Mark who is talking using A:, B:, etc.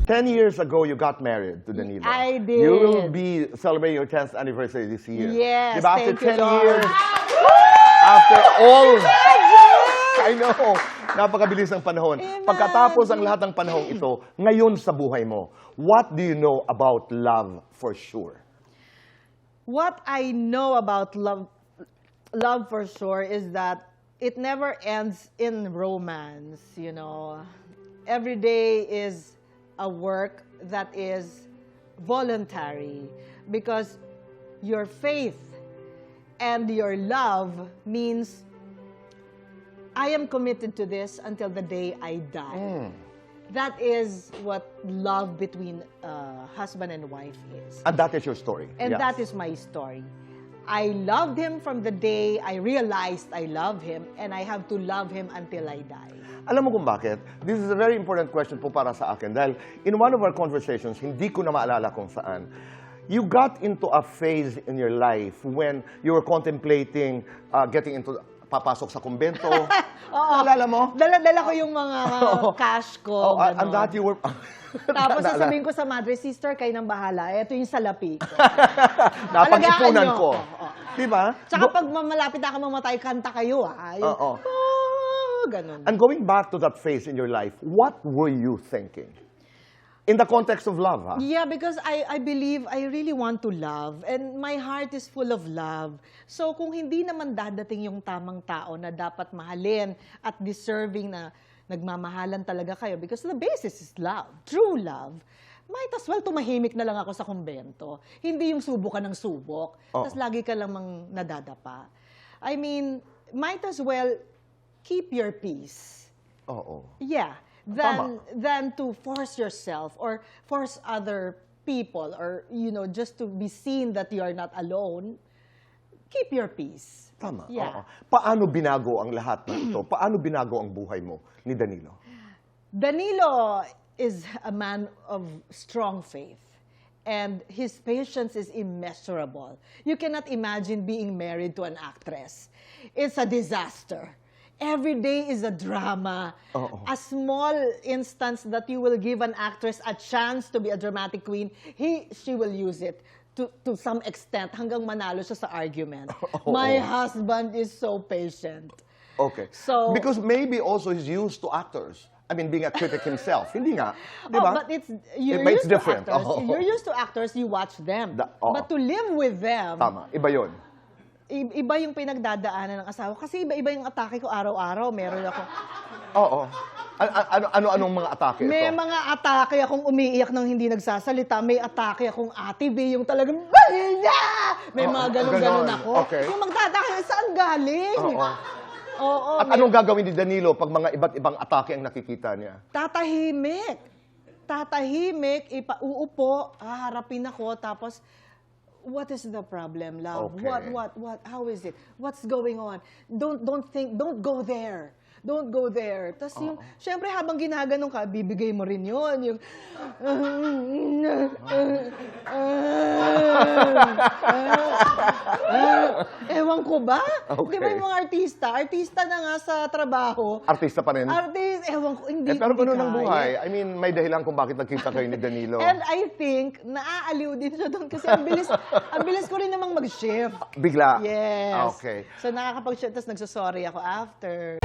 A: 10 years ago, you got married to Danilo.
B: I did.
A: You will be celebrating your 10th anniversary this year.
B: Yes,
A: Diba? After
B: thank you,
A: 10
B: Lord.
A: years, after all, I know, napakabilis ng panahon. Pagkatapos ang lahat ng panahon ito, ngayon sa buhay mo, what do you know about love for sure?
B: What I know about love for sure is that it never ends in romance, you know. Every day is a work that is voluntary because your faith and your love means I am committed to this until the day I die. That is what love between husband and wife is.
A: And that is your story.
B: And
A: Yes.
B: that is my story. I loved him from the day I realized I love him, and I have to love him until I die.
A: Alam mo kung bakit? This is a very important question po para sa akin. Dahil in one of our conversations, hindi ko na maalala kung saan, you got into a phase in your life when you were contemplating getting into, papasok sa kumbento. Naalala mo?
B: Dala-dala ko yung mga cash ko.
A: And
B: ganon.
A: that you were...
B: Tapos sasabihin ko sa madre, sister, kayo nang bahala. Ito yung salapi ko.
A: Napag-ipunan
B: Alagaan
A: ko.
B: nyo.
A: Di ba?
B: Tsaka pag malapit ako mamatay, kanta kayo, ah. Yung, ganon.
A: And going back to that phase in your life, what were you thinking? In the context of love, ha?
B: Yeah, because I believe I really want to love and my heart is full of love. So kung hindi naman dadating yung tamang tao na dapat mahalin at deserving na nagmamahalan talaga kayo because the basis is love, true love, might as well tumahimik na lang ako sa kumbento. Hindi yung subok ka ng subok, tapos lagi ka lamang nadadapa. I mean, might as well keep your peace.
A: Oo.
B: Yeah. Than to force yourself or force other people or, you know, just to be seen that you are not alone, keep your peace.
A: Tama. Oo.
B: Yeah.
A: Paano binago ang lahat ng ito? Paano binago ang buhay mo ni Danilo?
B: Danilo is a man of strong faith. And his patience is immeasurable. You cannot imagine being married to an actress. It's a disaster. Every day is a drama. A small instance that you will give an actress a chance to be a dramatic queen, she will use it to some extent hanggang manalo siya sa argument. My husband is so patient.
A: Okay.
B: So,
A: because maybe also he's used to actors. I mean, being a critic himself. Hindi nga. Di ba?
B: but you're
A: But it's
B: used
A: different.
B: to actors. You're used to actors, you watch them. But to live with them,
A: Tama. Iba yun.
B: iba yung pinagdadaanan ng asawa. Kasi iba-iba yung atake ko araw-araw. Meron ako.
A: Oo. Ano-anong mga atake ito?
B: May mga atake akong umiiyak nang hindi nagsasalita. May atake akong Ate B, yung talagang, may mga ganun-ganun ako.
A: Okay.
B: Yung magtatake, saan galing? Oo.
A: At anong gagawin ni Danilo pag mga iba't ibang atake ang nakikita niya?
B: Tatahimik. Uupo, haharapin ako, tapos, what is the problem, love?
A: Okay.
B: What? How is it? What's going on? Don't think, don't go there. Don't go there. Tapos yung, syempre habang ginaganon ka, bibigay mo rin yun. Yung, ewan ko ba?
A: Okay.
B: Di ba yung mga artista na nga sa trabaho,
A: Artista pa rin?
B: ewan ko, hindi
A: Pero ganun ang
B: kaya.
A: buhay. I mean, may dahilan kung bakit nagkita kayo ni Danilo.
B: And I think, naaaliw din siya doon kasi ang bilis ko rin namang mag-shift.
A: Bigla?
B: Yes.
A: Okay.
B: So nakakapag-shift, tapos nagsasorry ako after.